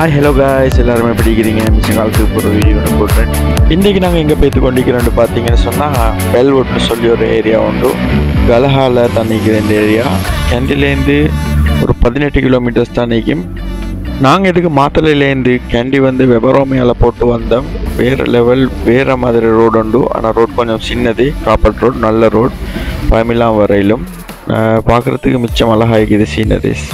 Hi hello guys, எல்லாருமே எப்படி இருக்கிறீங்க? மிச்ச காலத்துக்கு ஒரு வீடியோ ஒன்று போடுறேன். இன்றைக்கி நாங்கள் எங்கே போய்த்து கொண்டிருக்கிறோன்னு பார்த்தீங்கன்னு சொன்னால் பெல்வுட்னு சொல்லி ஒரு ஏரியா உண்டு. கலஹால தான் நிற்கிற இந்த ஏரியா. கேண்டிலேருந்து ஒரு 18 கிலோமீட்டர்ஸ் தான் நிற்கும். நாங்கள் இதுக்கு மாத்தளையிலேருந்து கேண்டி வந்து வெபரோமையால் போட்டு வந்தோம். வேறு லெவல், வேறு மாதிரி ரோடு உண்டு. ஆனால் ரோட் கொஞ்சம் சின்னது, காப்பட் ரோட், நல்ல ரோட். பயமில்லாம் வரையிலும் பார்க்குறதுக்கு மிச்சம் அழகாகிக்குது சீனரிஸ்.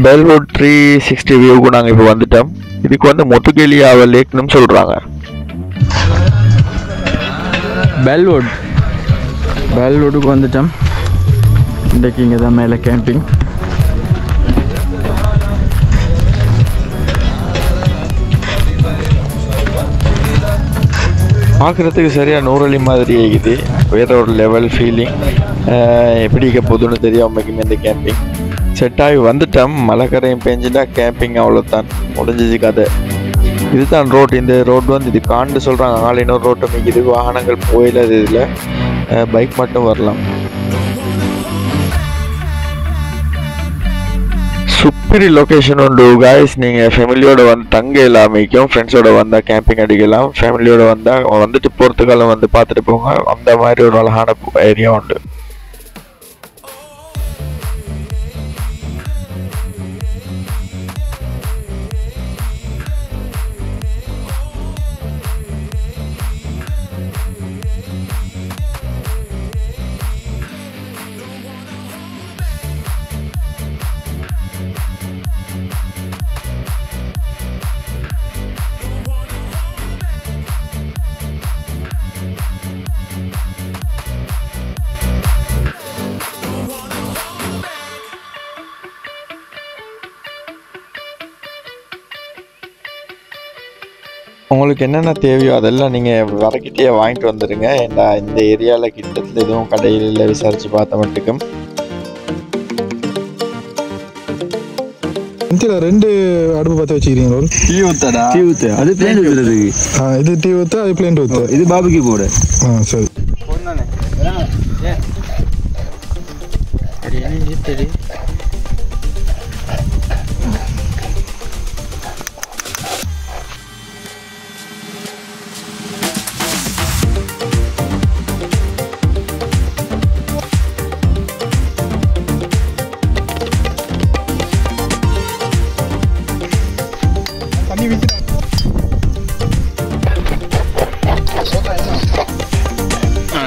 பெல்வுட் 360 வியூக்கு நாங்கள் இப்போ வந்துட்டோம். இதுக்கு வந்து முத்துகேலியாவ லேக்னு சொல்கிறாங்க. பெல்வுட்டுக்கு வந்துட்டோம். இன்றைக்கு இங்கே தான் மேலே கேம்பிங். பார்க்குறதுக்கு சரியாக நூறலி மாதிரி ஆகிது. வேற ஒரு லெவல் ஃபீலிங். எப்படி இருக்க போதுன்னு தெரியாமல் இந்த கேம்பிங் செட் ஆகி வந்துட்டோம். மழைக்கரையும் பெஞ்சுட்டா கேம்பிங் அவ்வளோதான், முடிஞ்சிச்சு கதை. இதுதான் ரோட். இந்த ரோட் வந்து இது காண்டு சொல்கிறாங்க. ஆள் இன்னொரு ரோட்டை மிக்குது, வாகனங்கள் போயிடாது. இதில் பைக் மட்டும் வரலாம். சூப்பர் லொக்கேஷன் உண்டு காய்ஸ். நீங்கள் ஃபேமிலியோட வந்து தங்க இல்லாமைக்கும், ஃப்ரெண்ட்ஸோட வந்தால் கேம்பிங் அடிக்கலாம். ஃபேமிலியோட வந்தால் வந்துட்டு போகிறதுக்காலம் வந்து பார்த்துட்டு போங்க. அந்த மாதிரி ஒரு அழகான ஏரியா உண்டு. உங்களுக்கு என்னென்ன தேவையோ அதெல்லாம் நீங்கள் வரக்கிட்டே வாங்கிட்டு வந்துடுங்க. ஏன்னா இந்த ஏரியாவில் கிட்டத்தில் எதுவும் கடையில் விசாரித்து பார்த்த மட்டுக்கும். ரெண்டு அடுப்பு பற்ற வச்சுக்கிறீங்களோ? டீ ஊத்தாடா? டீ ஊத்து. அது பிளேன் ஊத்துறது. இது டீ ஊற்று, அது பிளேன் ஊற்று. இது பாபிக்கு போடு. சரி. சரி.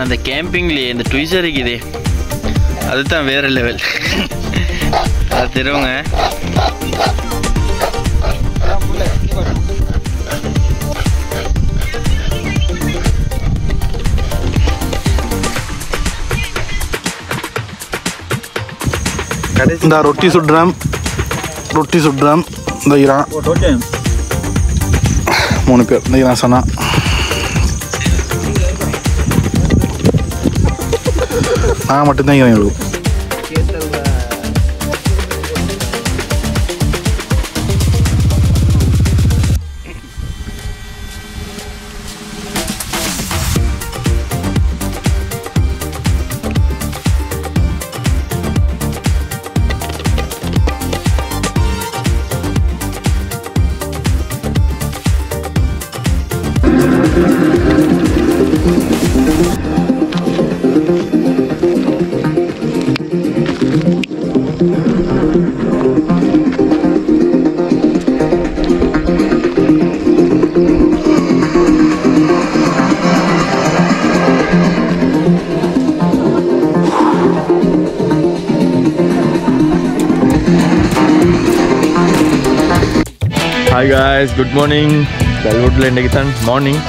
அந்த கேம்பிங்லேயே இந்த ட்விஸர் இருக்குது, அதுதான் வேறு லெவல். அது தெரியுங்க. இந்த ரொட்டி சுடுறேன் இந்த ஈரான் 3 பேர். இந்த ஈரான் சொன்னா நான் மட்டும்தான் ஈரான் எழுதும். Hi guys, good morning. பெல்வுட்டில் இன்றைக்கி தான் மார்னிங்,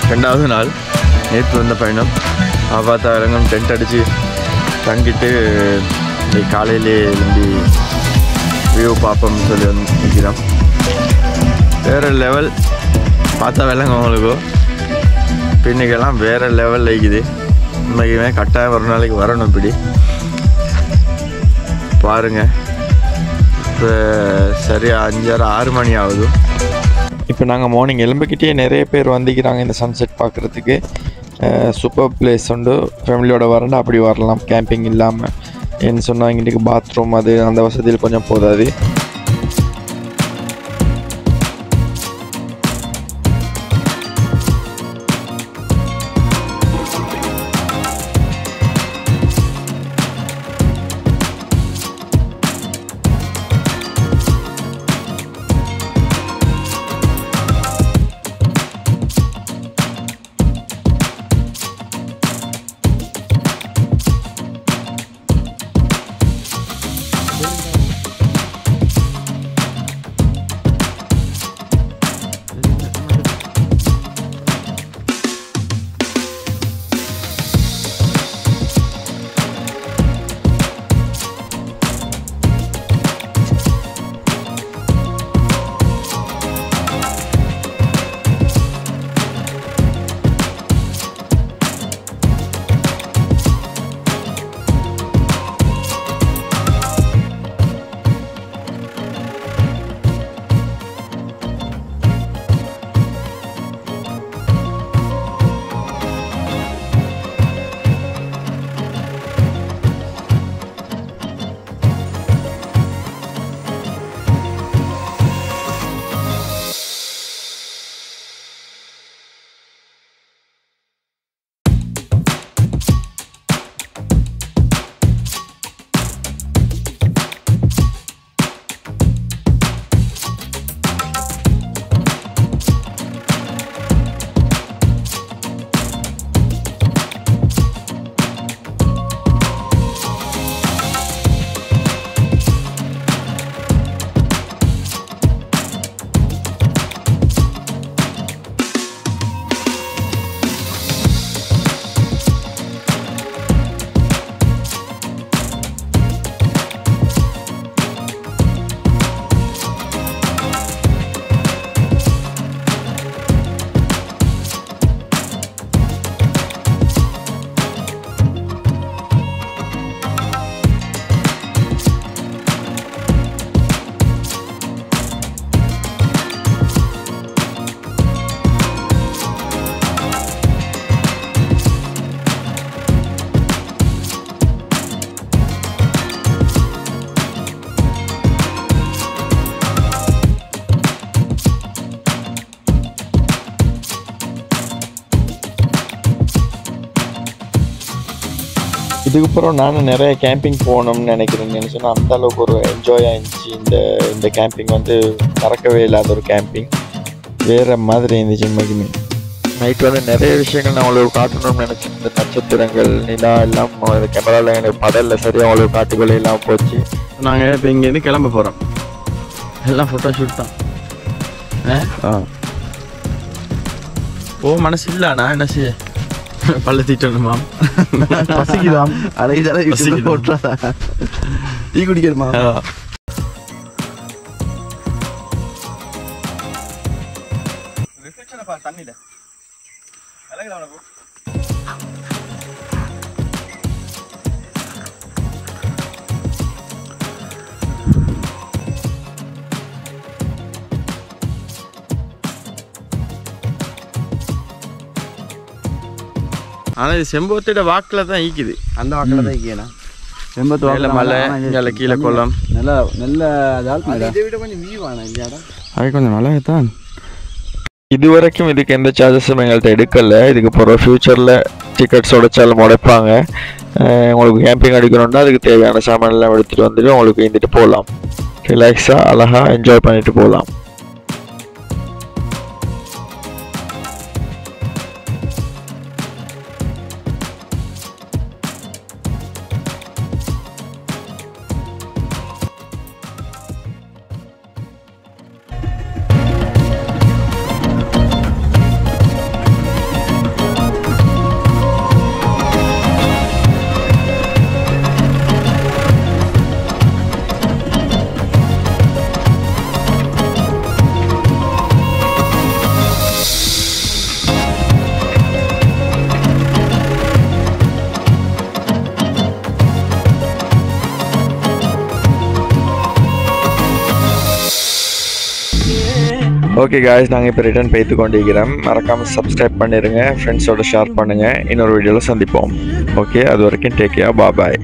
2வது நாள். நேற்று வந்த பயணம். பார்த்தா இறங்கும் டென்ட் அடித்து தங்கிட்டு இன்றைக்கி காலையிலே எழும்பி வியூ பார்ப்போம்னு சொல்லி வந்து நிற்கிறோம். வேறு லெவல் பார்த்தா விளங்க உங்களுக்கு. பின்னுக்கெல்லாம் வேறு லெவலில் இருக்குது. உண்மைக்குமே கட்டாயம் ஒரு நாளைக்கு வரணும். இப்படி பாருங்கள். இப்போ சரியாக 5-6 மணி ஆகுது. இப்போ நாங்கள் மார்னிங் எலும்புக்கிட்டே நிறைய பேர் வந்துக்கிறாங்க இந்த சன்செட் பார்க்குறதுக்கு. சூப்பர் பிளேஸ் உண்டு. ஃபேமிலியோட வரண்டா அப்படி வரலாம் கேம்பிங் இல்லாமல். ஏன்னு சொன்னால் இன்றைக்கு பாத்ரூம் அது அந்த வசதியில் கொஞ்சம் போதாது. இதுக்கப்புறம் நானும் நிறைய கேம்பிங் போகணும்னு நினைக்கிறேன்னு சொன்னால் அந்த அளவுக்கு ஒரு என்ஜாயாக இருந்துச்சு. இந்த கேம்பிங் வந்து மறக்கவே இல்லாத ஒரு கேம்பிங். வேறு மாதிரி இருந்துச்சு. உண்மைக்குமே நைட் வந்து நிறைய விஷயங்கள் நான் உங்களுக்கு காட்டணும்னு நினச்சேன். இந்த நட்சத்திரங்கள் நிலா எல்லாம் கேமராவில் எனக்கு படலில் சரியாக உங்களுக்கு காட்டுக்குள்ளே எல்லாம் போச்சு. நாங்கள் இப்போ இங்கேருந்து கிளம்ப போகிறோம். எல்லாம் ஃபோட்டோ ஷூட் தான். ஓ மனசு இல்லை நான் என்ன செய்ய பல்ல தீட்டணுமா பசிக்குதாம். அதை போட்டுறா டீ குடிக்கணுமா? தண்ணியில் ஆனால் இது செம்பூத்தோட வாக்கில் தான் ஈக்குது. அந்த வாக்கில் தான் ஈக்கினா செம்பத்து வாக்கில் மலை இங்கே கீழே கொல்லம் நல்லா நல்ல இதை விட கொஞ்சம் வியூவான இல்லையாடா. அது கொஞ்சம் நல்லா தான். இது வரைக்கும் இதுக்கு எந்த சார்ஜஸும் எங்கள்கிட்ட எடுக்கலை. இதுக்கு போகிற ஃப்யூச்சரில் டிக்கெட்ஸ் உடைச்சாலும் உடைப்பாங்க. உங்களுக்கு கேம்பிங் அடிக்கணும்னா அதுக்கு தேவையான சாமான்லாம் எடுத்துகிட்டு வந்துட்டு உங்களுக்கு இருந்துட்டு போகலாம். ரிலாக்ஸாக அழகாக என்ஜாய் பண்ணிட்டு போகலாம். ஓகே காய்ஸ், நாங்கள் இப்போ ரிட்டர்ன் பேத்து கொண்டிருக்கிறோம். மறக்காமல் சப்ஸ்கிரைப் பண்ணிடுங்க, ஃப்ரெண்ட்ஸோட ஷேர் பண்ணுங்கள். இன்னொரு வீடியோவில் சந்திப்போம். ஓகே, அது வரைக்கும் டேக் கேர், பாய்.